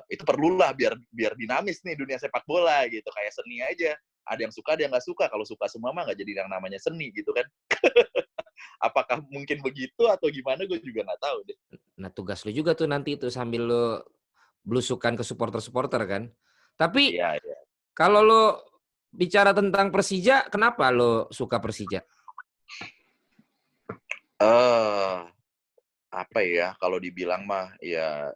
itu perlulah biar dinamis nih dunia sepak bola gitu, kayak seni aja. Ada yang suka, ada yang nggak suka. Kalau suka semua mah nggak jadi yang namanya seni gitu kan. Apakah mungkin begitu atau gimana, gue juga nggak tahu deh. Nah, tugas lu juga tuh nanti itu sambil lu belusukan ke supporter-supporter kan. Tapi Iya. kalau lu bicara tentang Persija, kenapa lo suka Persija? Apa ya, kalau dibilang mah ya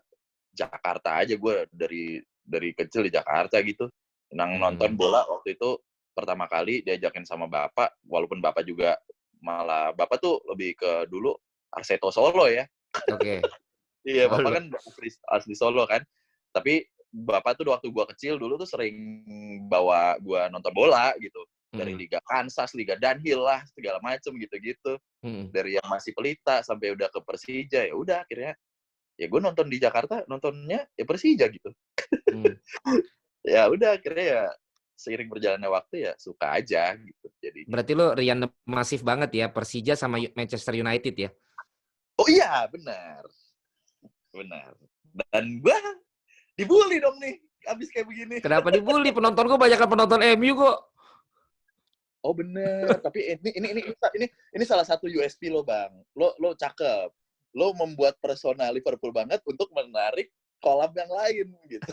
Jakarta aja, gue dari kecil di Jakarta gitu. Nonton bola waktu itu pertama kali diajakin sama bapak, walaupun bapak juga malah bapak tuh lebih ke dulu Arseto Solo ya. Oke. Iya, bapak kan asli Solo kan. Tapi bapak tuh waktu gua kecil dulu tuh sering bawa gua nonton bola gitu. Dari Liga Kansas, Liga Dunhill lah, segala macem gitu-gitu. Dari yang masih pelita sampai udah ke Persija, ya udah akhirnya ya gue nonton di Jakarta, nontonnya ya Persija gitu. Ya udah akhirnya ya seiring berjalannya waktu ya suka aja gitu. Jadi berarti lo rian masif banget ya Persija sama Manchester United ya? Oh iya, benar. Dan gue dibully dong nih, abis kayak begini. Kenapa dibully? Penonton gue banyak penonton MU kok. Oh bener, tapi ini salah satu USP lo, Bang. Lo cakep. Lo membuat persona Liverpool banget untuk menarik kolab yang lain gitu.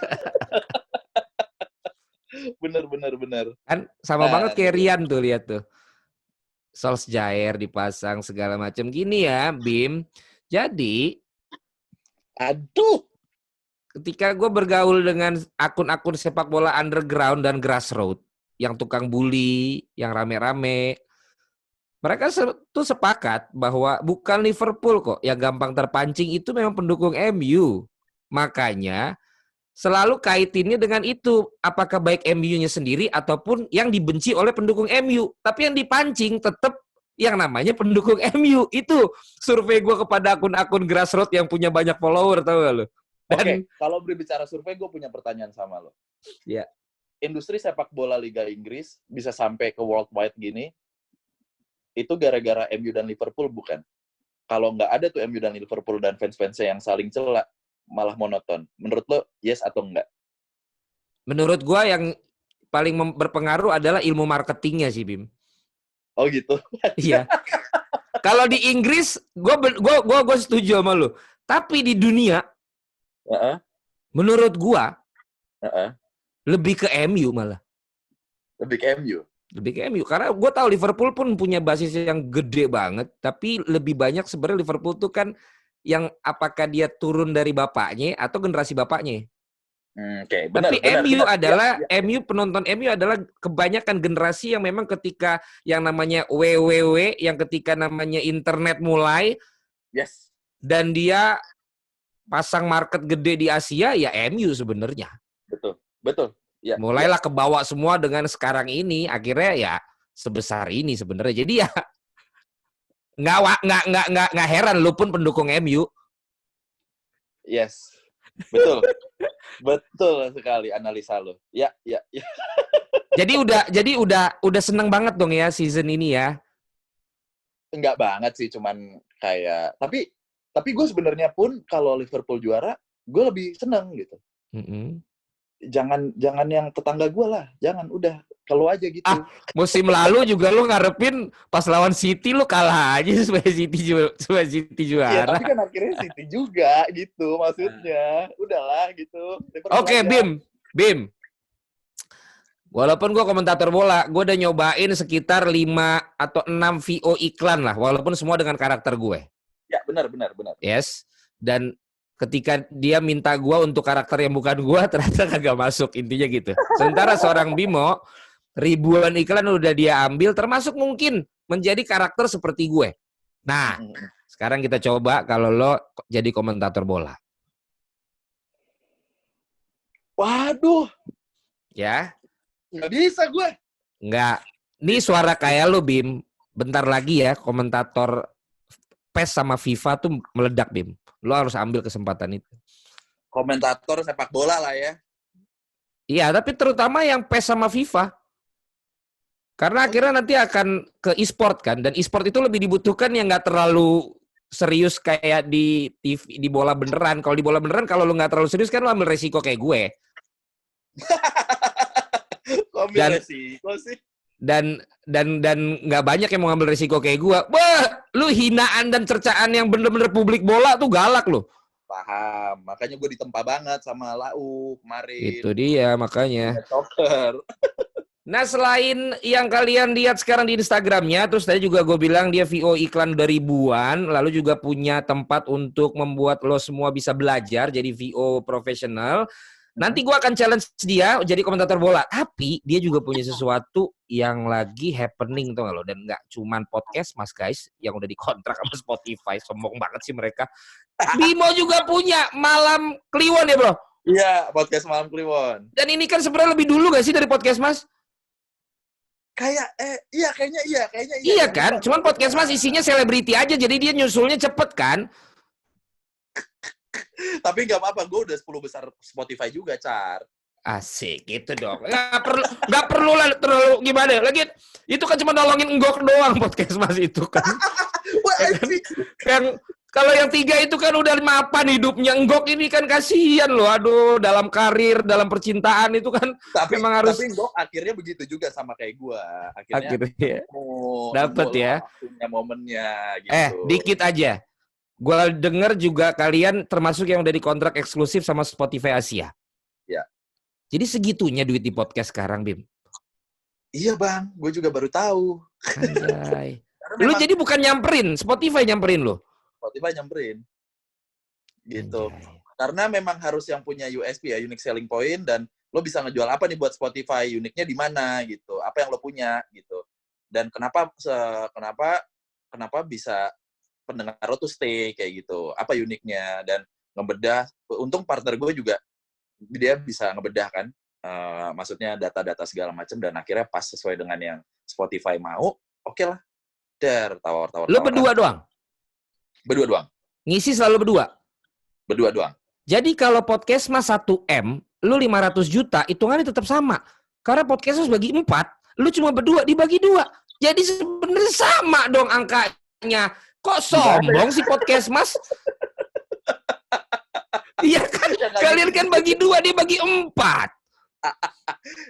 Bener. Kan sama banget kayak Rian tuh, lihat tuh. Solskjaer dipasang segala macam gini ya, Bim. Jadi, aduh, ketika gue bergaul dengan akun-akun sepak bola underground dan grassroots, yang tukang bully, yang rame-rame, mereka tuh sepakat bahwa bukan Liverpool kok yang gampang terpancing, itu memang pendukung MU. Makanya selalu kaitinnya dengan itu, apakah baik MU-nya sendiri ataupun yang dibenci oleh pendukung MU. Tapi yang dipancing tetap yang namanya pendukung MU. Itu survei gue kepada akun-akun grassroots yang punya banyak follower, tau gak lo? Oke, kalau berbicara survei, gue punya pertanyaan sama lo. Ya. Industri sepak bola Liga Inggris bisa sampai ke worldwide gini, itu gara-gara MU dan Liverpool bukan? Kalau nggak ada tuh MU dan Liverpool dan fans-fansnya yang saling celak, malah monoton. Menurut lo, yes atau enggak? Menurut gue yang paling berpengaruh adalah ilmu marketingnya sih, Bim. Oh gitu? Iya. Kalau di Inggris, gue setuju sama lo. Tapi di dunia, menurut gue, lebih ke MU malah. Lebih ke MU? Karena gue tahu Liverpool pun punya basis yang gede banget. Tapi lebih banyak sebenarnya Liverpool tuh kan yang apakah dia turun dari bapaknya atau generasi bapaknya. Oke, benar. MU penonton MU adalah kebanyakan generasi yang memang ketika yang namanya WWW, yang ketika namanya internet mulai, yes, dan dia pasang market gede di Asia, ya MU sebenarnya. Betul. Ya, mulailah ke bawah semua dengan sekarang ini, akhirnya ya sebesar ini sebenarnya. Jadi ya nggak heran lu pun pendukung MU. Yes, betul sekali analisa lo. Ya. Jadi udah seneng banget dong ya season ini ya. Enggak banget sih, cuman kayak tapi gue sebenarnya pun kalau Liverpool juara, gue lebih seneng gitu. Jangan yang tetangga gue lah, jangan, udah kalau aja gitu. Musim lalu juga lu ngarepin pas lawan City lu kalah aja supaya City juara. Iya, tapi kan akhirnya City juga gitu maksudnya. Udahlah gitu. Oke, Bim. Walaupun gue komentator bola, gue udah nyobain sekitar 5 atau 6 VO iklan lah, walaupun semua dengan karakter gue. Ya, benar. Yes. Dan ketika dia minta gue untuk karakter yang bukan gue, ternyata kagak masuk, intinya gitu. Sementara seorang Bimo, ribuan iklan udah dia ambil, termasuk mungkin menjadi karakter seperti gue. Nah, sekarang kita coba kalau lo jadi komentator bola. Waduh, Ya, nggak bisa gue. nggak. Ini suara kayak lo, Bim. Bentar lagi ya, komentator PES sama FIFA tuh meledak, Bim. Lo harus ambil kesempatan itu. Komentator sepak bola lah ya. Iya, tapi terutama yang PES sama FIFA. Karena akhirnya nanti akan ke e-sport kan. Dan e-sport itu lebih dibutuhkan yang nggak terlalu serius kayak di TV, di bola beneran. Kalau di bola beneran, kalau lo nggak terlalu serius kan lo ambil resiko kayak gue. Kok ambil resiko sih? Dan nggak banyak yang mau ngambil resiko kayak gue. Wah, lu hinaan dan cercaan yang bener-bener publik bola tuh galak lo. Paham, makanya gue ditempa banget sama Lau kemarin. Itu dia makanya. Soccer. Nah, selain yang kalian lihat sekarang di Instagramnya, terus tadi juga gue bilang dia VO iklan udah ribuan, lalu juga punya tempat untuk membuat lo semua bisa belajar jadi VO profesional. Nanti gue akan challenge dia jadi komentator bola. Tapi dia juga punya sesuatu yang lagi happening tuh lo. Dan nggak cuman podcast mas guys yang udah dikontrak sama Spotify. Sombong banget sih mereka. Bimo juga punya Malam Kliwon ya bro? Iya, podcast Malam Kliwon. Dan ini kan sebenarnya lebih dulu gak sih dari podcast mas? Kayaknya iya. Iya kan? Cuman podcast mas isinya selebriti aja. Jadi dia nyusulnya cepet kan? Tapi nggak apa-apa, gue udah 10 besar Spotify juga, Car. Asik gitu dong. Nggak perlu lah terlalu gimana. Lagi itu kan cuma nolongin Enggok doang podcast mas itu kan. Wah, Yang kalau yang 3 itu kan udah mapan hidupnya. Enggok ini kan kasihan loh. Aduh, dalam karir, dalam percintaan itu kan memang harus. Tapi Enggok akhirnya begitu juga sama kayak gue. Akhirnya dapat ya. Punya momennya gitu. Dikit aja. Gue denger juga kalian termasuk yang udah dikontrak eksklusif sama Spotify Asia. Ya. Jadi segitunya duit di podcast sekarang, Bim. Iya bang, gue juga baru tahu. Anjay. Lu jadi bukan nyamperin, Spotify nyamperin lo. Spotify nyamperin. Gitu. Anjay. Karena memang harus yang punya USP ya, unique selling point, dan lo bisa ngejual apa nih buat Spotify, uniknya di mana gitu, apa yang lo punya gitu. Dan kenapa bisa pendengar lo tuh stay kayak gitu, apa uniknya, dan ngebedah. Untung partner gue juga dia bisa ngebedah kan, maksudnya data-data segala macam, dan akhirnya pas sesuai dengan yang Spotify mau, oke lah, tawar. Lo berdua doang? Berdua doang. Ngisi selalu berdua? Berdua doang. Jadi kalau podcast mas 1M, lu 500 juta, hitungannya tetap sama. Karena podcast harus bagi 4, lu cuma berdua dibagi 2. Jadi sebenarnya sama dong angkanya. Kok sombong sih podcast mas? Iya kan, kalian kan bagi 2, dia bagi 4.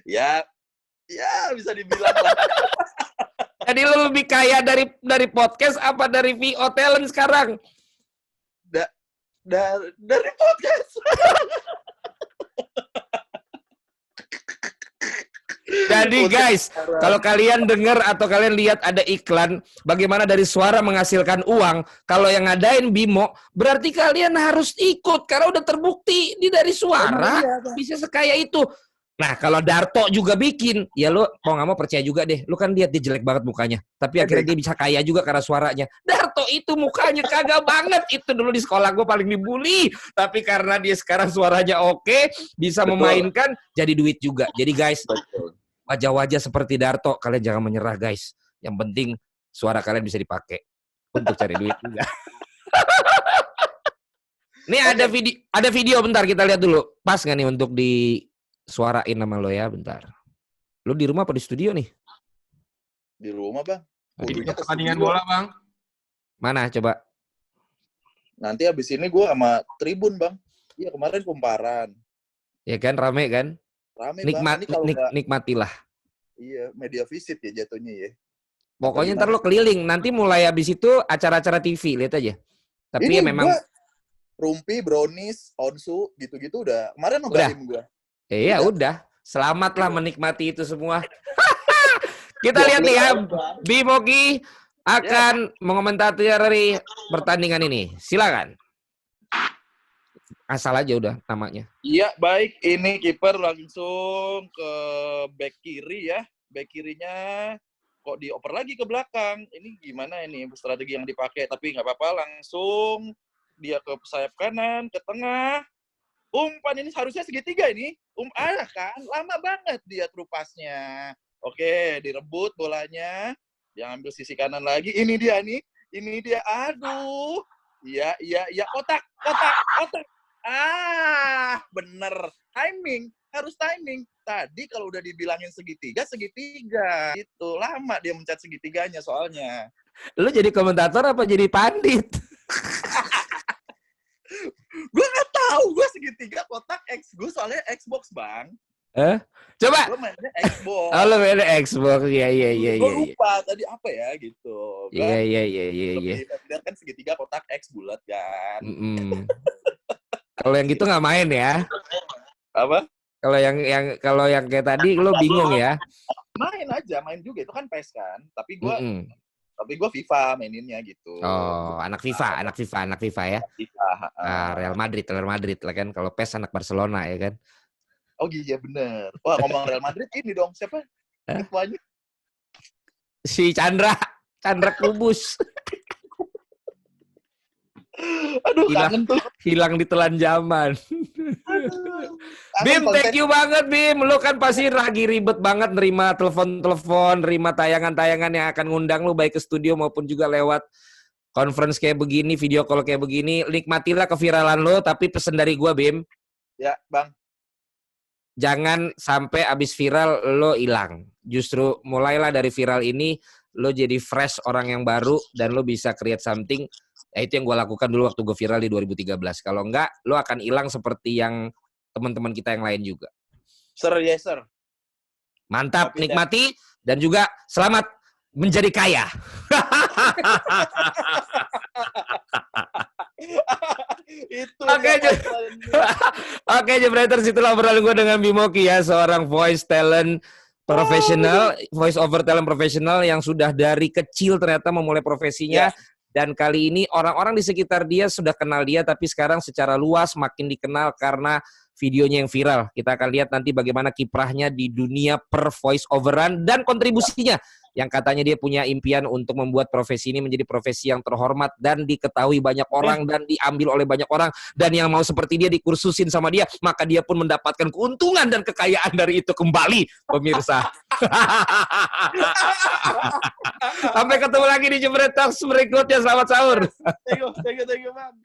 Ya bisa dibilang lah. Jadi lu lebih kaya dari podcast apa dari VO talent sekarang? Dari podcast. Jadi guys, kalau kalian dengar atau kalian lihat ada iklan bagaimana dari suara menghasilkan uang, kalau yang ngadain Bimo, berarti kalian harus ikut karena udah terbukti di dari suara bisa sekaya itu. Nah, kalau Darto juga bikin, ya lu mau nggak mau percaya juga deh. Lu kan lihat dia jelek banget mukanya, tapi akhirnya dia bisa kaya juga karena suaranya. Darto itu mukanya kagak banget. Itu dulu di sekolah gue paling dibully, tapi karena dia sekarang suaranya oke, bisa memainkan, jadi duit juga. Jadi guys, wajah-wajah seperti Darto, kalian jangan menyerah guys. Yang penting suara kalian bisa dipakai untuk cari duit juga. Nih ada video bentar kita lihat dulu. Pas nggak nih untuk disuarain nama lo ya, bentar. Lo di rumah apa di studio nih? Di rumah bang. Pertandingan bola bang. Mana coba? Nanti abis ini gue sama Tribun bang. Iya kemarin kumparan. Ya kan rame kan? Rame bang. Nikmatilah. Iya media visit ya jatuhnya ya. Pokoknya ntar lo keliling. Nanti mulai abis itu acara-acara TV, lihat aja. Tapi ini ya memang Rumpi, Brownies, Onsu, gitu-gitu udah. Kemarin ngebalim gue. Iya udah. Selamatlah menikmati itu semua. Kita lihat nih ya. Bimogi akan mengomentari pertandingan ini. Silakan. Asal aja udah namanya. Iya, baik. Ini kiper langsung ke back kiri ya. Back kirinya kok dioper lagi ke belakang. Ini gimana ini strategi yang dipakai? Tapi nggak apa-apa, langsung dia ke sayap kanan, ke tengah. Umpan ini harusnya segitiga ini. Kan lama banget dia trupasnya. Oke, direbut bolanya. Dia ambil sisi kanan lagi. Ini dia nih. Ini dia. Aduh. Iya. Kotak. Bener. Timing. Harus timing. Tadi kalau udah dibilangin segitiga. Itu lama dia mencet segitiganya soalnya. Lu jadi komentator apa jadi pandit? Gue nggak tahu, gue segitiga kotak X, gue soalnya Xbox bang. Coba. Gue mainnya Xbox. Oh, lu mainnya Xbox, iya. Gue lupa tadi apa ya gitu. Iya. Lihat kan segitiga kotak X bulat kan. Kalau yang gitu nggak main ya? Apa? Kalau yang kayak tadi lo bingung ya? Main juga itu kan PES kan. Tapi gue FIFA maininnya gitu. Oh, anak FIFA ya. FIFA. Real Madrid lah kan. Kalau PES anak Barcelona ya kan. Oh iya bener. Wah ngomong Real Madrid ini dong siapa? Ketuanya? Si Chandra Kubus. Aduh kangen tuh. Hilang ditelan zaman. Bim, thank you banget Bim. Lu kan pasti lagi ribet banget nerima telepon, nerima tayangan-tayangan yang akan ngundang lu baik ke studio maupun juga lewat conference kayak begini, video call kayak begini. Nikmatilah keviralan lu, tapi pesen dari gua Bim. Ya, Bang. Jangan sampai abis viral lo hilang. Justru mulailah dari viral ini lo jadi fresh orang yang baru dan lo bisa create something. Ya itu yang gue lakukan dulu waktu gue viral di 2013. Kalau enggak, lo akan hilang seperti yang teman-teman kita yang lain juga. Yes, sir. Mantap, nikmati dan juga selamat menjadi kaya. Oke, Jebreters, itulah obrolan gue dengan Bimoki ya, seorang voice talent profesional, voice over talent profesional yang sudah dari kecil ternyata memulai profesinya. Dan kali ini orang-orang di sekitar dia sudah kenal dia, tapi sekarang secara luas makin dikenal karena videonya yang viral. Kita akan lihat nanti bagaimana kiprahnya di dunia per voice overan dan kontribusinya. Yang katanya dia punya impian untuk membuat profesi ini menjadi profesi yang terhormat dan diketahui banyak orang dan diambil oleh banyak orang. Dan yang mau seperti dia dikursusin sama dia, maka dia pun mendapatkan keuntungan dan kekayaan dari itu kembali, pemirsa. Sampai ketemu lagi di Jebret Talks berikutnya. Selamat sahur. Thank you, Bang.